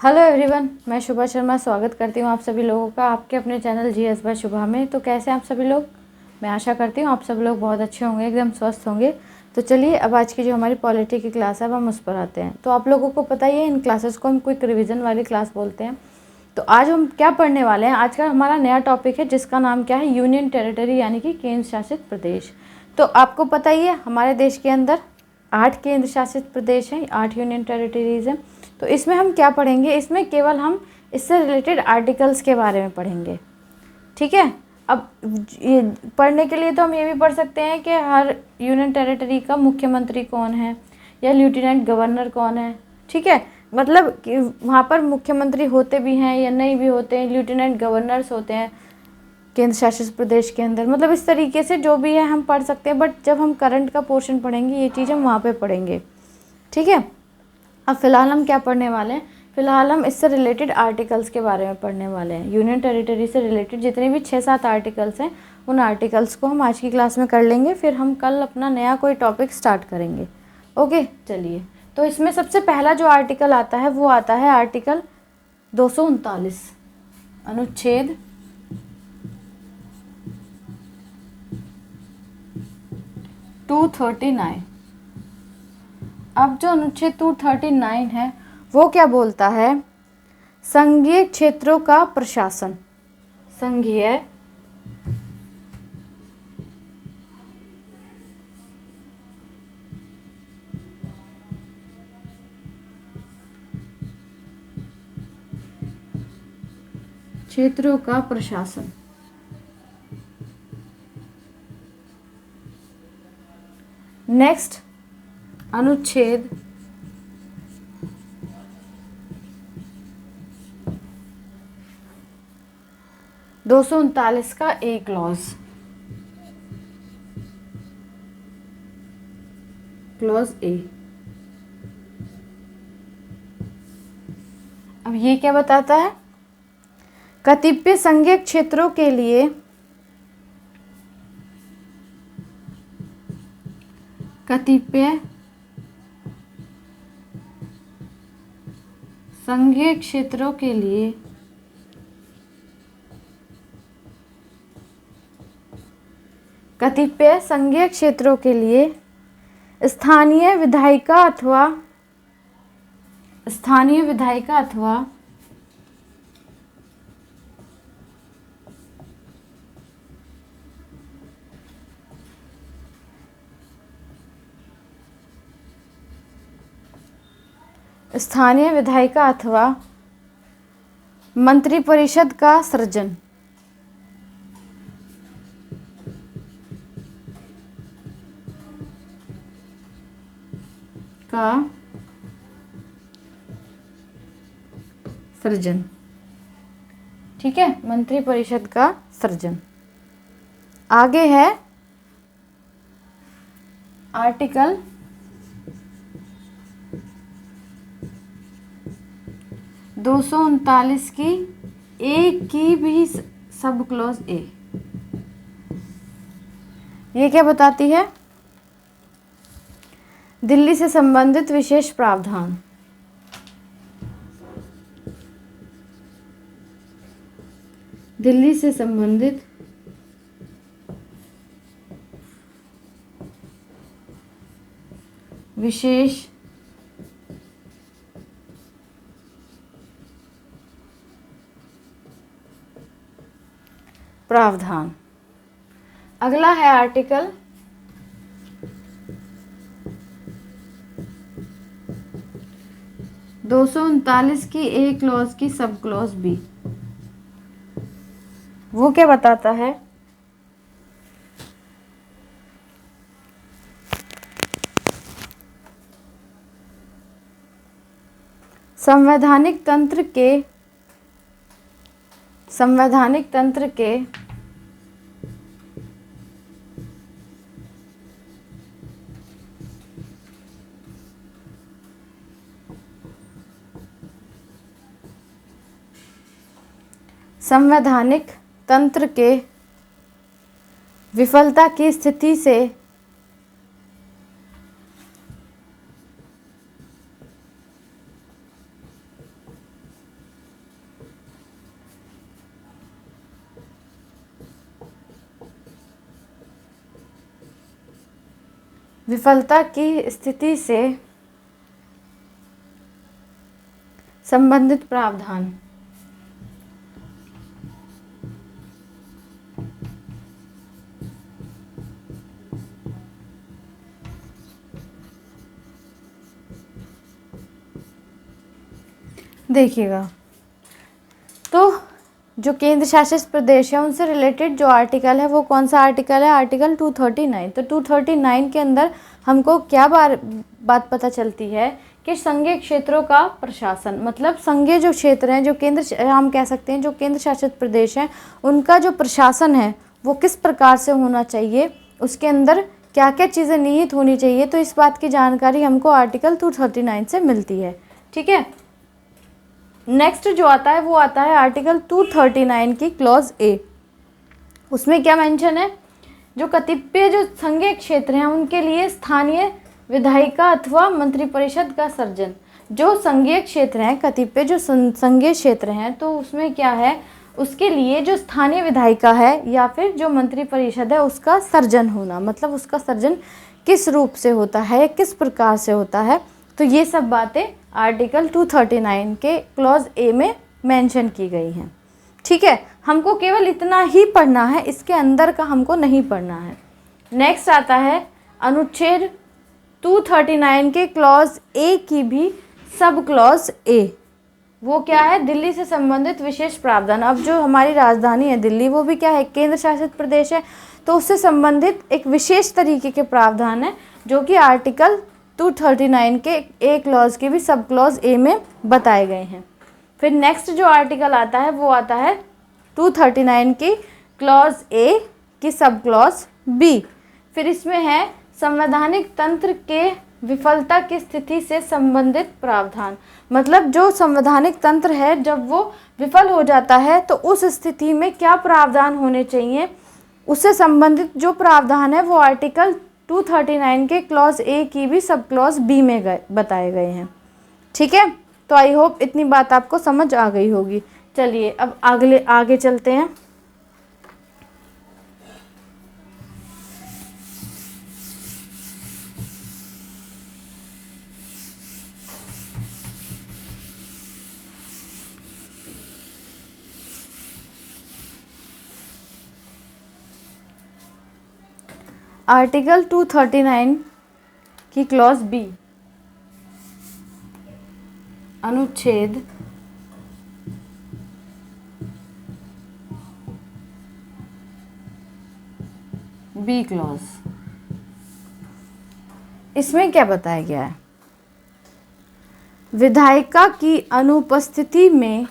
Hello everyone, मैं शुभा शर्मा स्वागत करती हूँ आप सभी लोगों का आपके अपने चैनल जीएस बाय शुभा में। तो कैसे हैं आप सभी लोग? मैं आशा करती हूँ आप सब लोग बहुत अच्छे होंगे, एकदम स्वस्थ होंगे। तो चलिए अब आज की जो हमारी पॉलिटी की क्लास है अब हम उस पर आते हैं। तो आप लोगों को पता ही है इन क्लासेस को हम क्विक रिविज़न वाली क्लास बोलते हैं। तो आज हम क्या पढ़ने वाले हैं? आज का हमारा नया टॉपिक है जिसका नाम क्या है? यूनियन टेरिटरी यानी कि केंद्र शासित प्रदेश। तो आपको पता ही है हमारे देश के अंदर 8 केंद्र शासित प्रदेश हैं, 8 यूनियन टेरिटरीज़ हैं। तो इसमें हम क्या पढ़ेंगे? इसमें केवल हम इससे रिलेटेड आर्टिकल्स के बारे में पढ़ेंगे, ठीक है। अब ये पढ़ने के लिए तो हम ये भी पढ़ सकते हैं कि हर यूनियन टेरिटरी का मुख्यमंत्री कौन है या लेफ्टिनेंट गवर्नर कौन है, ठीक है। मतलब कि वहाँ पर मुख्यमंत्री होते भी हैं या नहीं भी होते हैं, लेफ्टिनेंट गवर्नर्स होते हैं केंद्र शासित प्रदेश के अंदर। मतलब इस तरीके से जो भी है हम पढ़ सकते हैं, बट जब हम करंट का पोर्शन पढ़ेंगे ये चीज़ हम वहाँ पे पढ़ेंगे, ठीक है। अब फिलहाल हम क्या पढ़ने वाले हैं? फिलहाल हम इससे रिलेटेड आर्टिकल्स के बारे में पढ़ने वाले हैं। यूनियन टेरिटरी से रिलेटेड जितने भी 6-7 आर्टिकल्स हैं उन आर्टिकल्स को हम आज की क्लास में कर लेंगे, फिर हम कल अपना नया कोई टॉपिक स्टार्ट करेंगे। ओके, चलिए। तो इसमें सबसे पहला जो आर्टिकल आता है वो आता है आर्टिकल 239, अनुच्छेद 239। अब जो अनुच्छेद 239 है वो क्या बोलता है? संघीय क्षेत्रों का प्रशासन। संघीय क्षेत्रों का प्रशासन। नेक्स्ट, अनुच्छेद 239 का ए क्लॉज। Clause A. अब ये क्या बताता है? कतिपय संघीय क्षेत्रों के लिए कतिपय संघीय क्षेत्रों के लिए कतिपय संघीय क्षेत्रों के लिए स्थानीय विधायिका अथवा स्थानीय विधायिका अथवा स्थानीय विधायिका अथवा मंत्रिपरिषद का सृजन। का सृजन, ठीक है, मंत्रिपरिषद का सृजन। आगे है आर्टिकल 239 की एक की भी सब क्लॉज ए। ये क्या बताती है? दिल्ली से संबंधित विशेष प्रावधान। दिल्ली से संबंधित विशेष प्रावधान। अगला है आर्टिकल 239 की ए क्लॉज की सब क्लॉज बी। वो क्या बताता है? संवैधानिक तंत्र के संवैधानिक तंत्र के विफलता की स्थिति से विफलता की स्थिति से संबंधित प्रावधान। देखिएगा, तो जो केंद्र शासित प्रदेश है उनसे रिलेटेड जो आर्टिकल है वो कौन सा आर्टिकल है? आर्टिकल 239। तो 239 के अंदर हमको क्या बात पता चलती है कि संघीय क्षेत्रों का प्रशासन, मतलब संघीय जो क्षेत्र हैं, जो केंद्र, हम कह सकते हैं जो केंद्र शासित प्रदेश हैं, उनका जो प्रशासन है वो किस प्रकार से होना चाहिए, उसके अंदर क्या क्या चीज़ें निहित होनी चाहिए। तो इस बात की जानकारी हमको आर्टिकल 239 से मिलती है। ठीक है, नेक्स्ट जो आता है वो आता है आर्टिकल 239 की क्लॉज ए। उसमें क्या मेंशन है? जो कतिपय जो संघीय क्षेत्र हैं उनके लिए स्थानीय विधायिका अथवा मंत्रिपरिषद का सर्जन। जो संघीय क्षेत्र हैं, कतिपय जो संघीय क्षेत्र हैं, तो उसमें क्या है, उसके लिए जो स्थानीय विधायिका है या फिर जो मंत्रिपरिषद है उसका सर्जन होना, मतलब उसका सर्जन किस रूप से होता है या किस प्रकार से होता है। तो ये सब बातें आर्टिकल 239 के क्लॉज ए में मेंशन की गई हैं। ठीक है, हमको केवल इतना ही पढ़ना है, इसके अंदर का हमको नहीं पढ़ना है। नेक्स्ट आता है अनुच्छेद 239 के क्लॉज ए की भी सब क्लॉज ए। वो क्या है? दिल्ली से संबंधित विशेष प्रावधान। अब जो हमारी राजधानी है दिल्ली, वो भी क्या है? केंद्र शासित प्रदेश है, तो उससे संबंधित एक विशेष तरीके के प्रावधान है जो कि आर्टिकल 239 के ए क्लॉज के भी सब क्लॉज ए में बताए गए हैं। फिर नेक्स्ट जो आर्टिकल आता है वो आता है 239 की क्लॉज ए की सब क्लॉज बी। फिर इसमें है संवैधानिक तंत्र के विफलता की स्थिति से संबंधित प्रावधान। मतलब जो संवैधानिक तंत्र है जब वो विफल हो जाता है तो उस स्थिति में क्या प्रावधान होने चाहिए, उससे संबंधित जो प्रावधान है वो आर्टिकल 239 के क्लॉज ए की भी सब क्लॉज बी में बताए गए हैं। ठीक है, तो आई होप इतनी बात आपको समझ आ गई होगी। चलिए अब आगे चलते हैं। आर्टिकल 239 की क्लॉज बी, अनुच्छेद बी क्लॉज। इसमें क्या बताया गया है? विधायिका की अनुपस्थिति में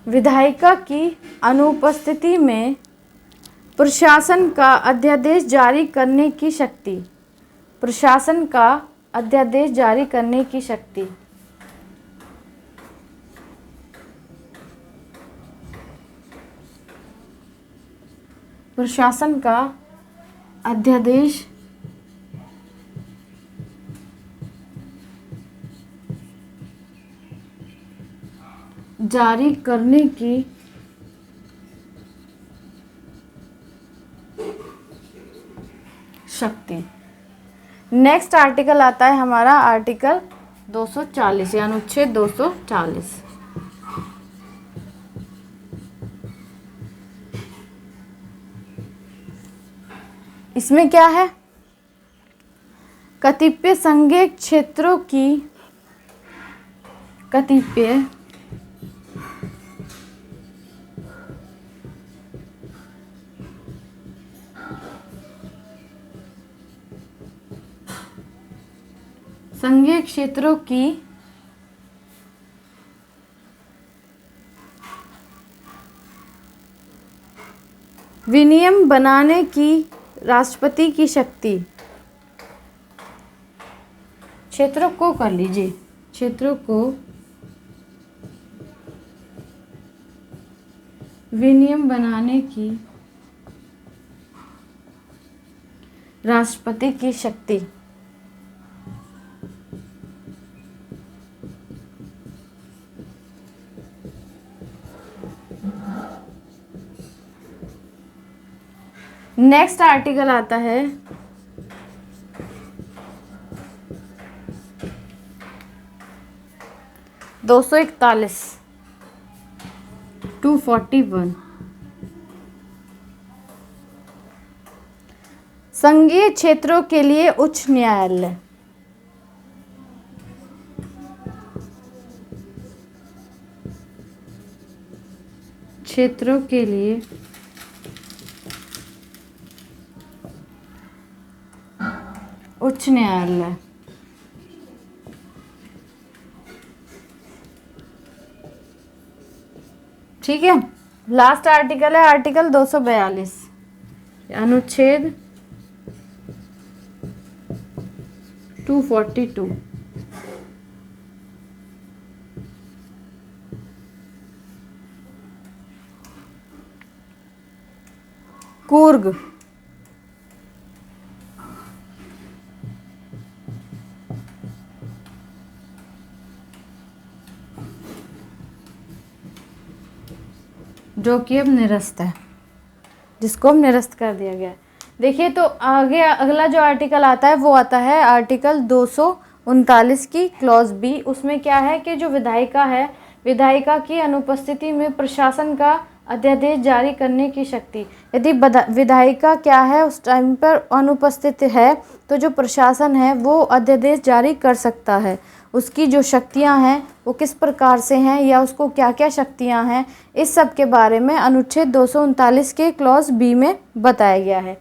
विधायिका की अनुपस्थिति में प्रशासन का अध्यादेश जारी करने की शक्ति। प्रशासन का अध्यादेश जारी करने की शक्ति। प्रशासन का अध्यादेश जारी करने की शक्ति। नेक्स्ट आर्टिकल आता है हमारा आर्टिकल 240 या अनुच्छेद 240। इसमें क्या है? कतिपय संघीय क्षेत्रों की संघीय क्षेत्रों की विनियम बनाने की राष्ट्रपति की शक्ति। क्षेत्रों को कर लीजिए, क्षेत्रों को विनियम बनाने की राष्ट्रपति की शक्ति। नेक्स्ट आर्टिकल आता है 241, 241। संघीय क्षेत्रों के लिए उच्च न्यायालय। क्षेत्रों के लिए उच्च न्यायालय। ठीक है, लास्ट आर्टिकल है आर्टिकल 242, अनुच्छेद 242। कूर्ग। जो कि अब निरस्त है, जिसको अब निरस्त कर दिया गया है। देखिए तो आगे अगला जो आर्टिकल आता है वो आता है आर्टिकल 239 की क्लॉज बी। उसमें क्या है कि जो विधायिका है, विधायिका की अनुपस्थिति में प्रशासन का अध्यादेश जारी करने की शक्ति। यदि विधायिका क्या है उस टाइम पर अनुपस्थित है तो जो प्रशासन है वो अध्यादेश जारी कर सकता है। उसकी जो शक्तियां हैं वो किस प्रकार से हैं या उसको क्या क्या शक्तियां हैं, इस सब के बारे में अनुच्छेद 239 के क्लॉज बी में बताया गया है।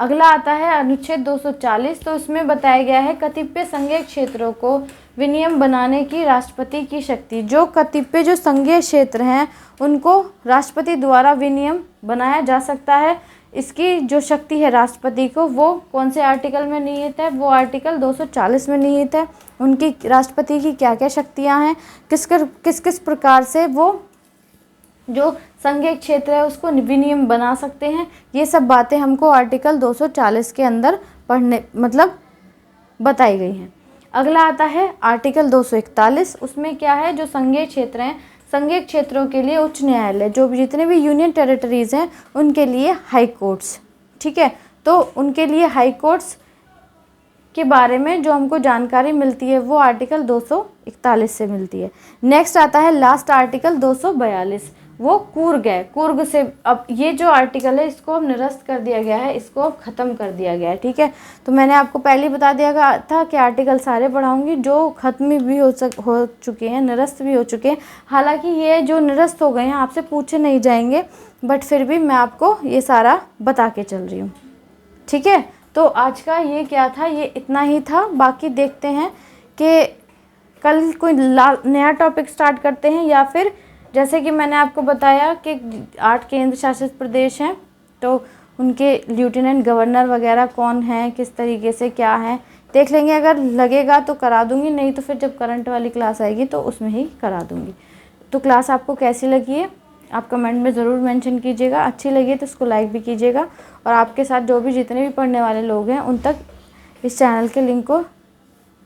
अगला आता है अनुच्छेद 240। तो इसमें बताया गया है कतिपय संघीय क्षेत्रों को विनियम बनाने की राष्ट्रपति की शक्ति। जो कतिपय जो संघीय क्षेत्र हैं उनको राष्ट्रपति द्वारा विनियम बनाया जा सकता है। इसकी जो शक्ति है राष्ट्रपति को, वो कौन से आर्टिकल में निहित है? वो आर्टिकल 240 में निहित है। उनकी राष्ट्रपति की क्या क्या शक्तियां हैं, किस किस प्रकार से वो जो संघीय क्षेत्र है उसको विनियम बना सकते हैं, ये सब बातें हमको आर्टिकल 240 के अंदर पढ़ने बताई गई हैं। अगला आता है आर्टिकल 241। उसमें क्या है, जो संघीय क्षेत्र हैं, संघीय क्षेत्रों के लिए उच्च न्यायालय, जो भी जितने भी यूनियन टेरिटरीज हैं उनके लिए हाई कोर्ट्स। ठीक है, तो उनके लिए हाई कोर्ट्स के बारे में जो हमको जानकारी मिलती है वो आर्टिकल 241 से मिलती है। नेक्स्ट आता है लास्ट आर्टिकल 242, वो कूर्ग है। कूर्ग से अब ये जो आर्टिकल है इसको अब निरस्त कर दिया गया है, इसको अब ख़त्म कर दिया गया है। ठीक है, तो मैंने आपको पहले ही बता दिया था कि आर्टिकल सारे पढ़ाऊंगी जो ख़त्म भी हो चुके हैं, निरस्त भी हो चुके हैं। हालांकि ये जो निरस्त हो गए हैं आपसे पूछे नहीं जाएंगे, बट फिर भी मैं आपको ये सारा बता के चल रही हूँ। ठीक है, तो आज का ये क्या था, ये इतना ही था। बाकी देखते हैं कि कल कोई नया टॉपिक स्टार्ट करते हैं, या फिर जैसे कि मैंने आपको बताया कि 8 केंद्र शासित प्रदेश हैं तो उनके लेफ्टिनेंट गवर्नर वगैरह कौन हैं, किस तरीके से क्या है, देख लेंगे। अगर लगेगा तो करा दूंगी, नहीं तो फिर जब करंट वाली क्लास आएगी तो उसमें ही करा दूंगी। तो क्लास आपको कैसी लगी है आप कमेंट में ज़रूर मेंशन कीजिएगा। अच्छी लगी तो इसको लाइक भी कीजिएगा, और आपके साथ जो भी जितने भी पढ़ने वाले लोग हैं उन तक इस चैनल के लिंक को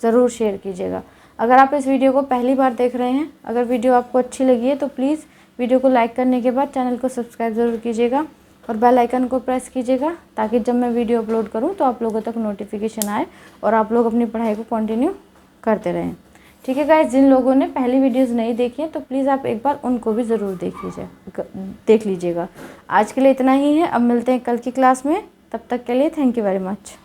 ज़रूर शेयर कीजिएगा। अगर आप इस वीडियो को पहली बार देख रहे हैं, अगर वीडियो आपको अच्छी लगी है तो प्लीज़ वीडियो को लाइक करने के बाद चैनल को सब्सक्राइब ज़रूर कीजिएगा और बेल आइकन को प्रेस कीजिएगा, ताकि जब मैं वीडियो अपलोड करूं तो आप लोगों तक नोटिफिकेशन आए और आप लोग अपनी पढ़ाई को कंटिन्यू करते रहें। ठीक है गाइस, जिन लोगों ने पहली वीडियोज़ नहीं देखी हैं तो प्लीज़ आप एक बार उनको भी ज़रूर देख लीजिएगा। आज के लिए इतना ही है, अब मिलते हैं कल की क्लास में। तब तक के लिए थैंक यू वेरी मच।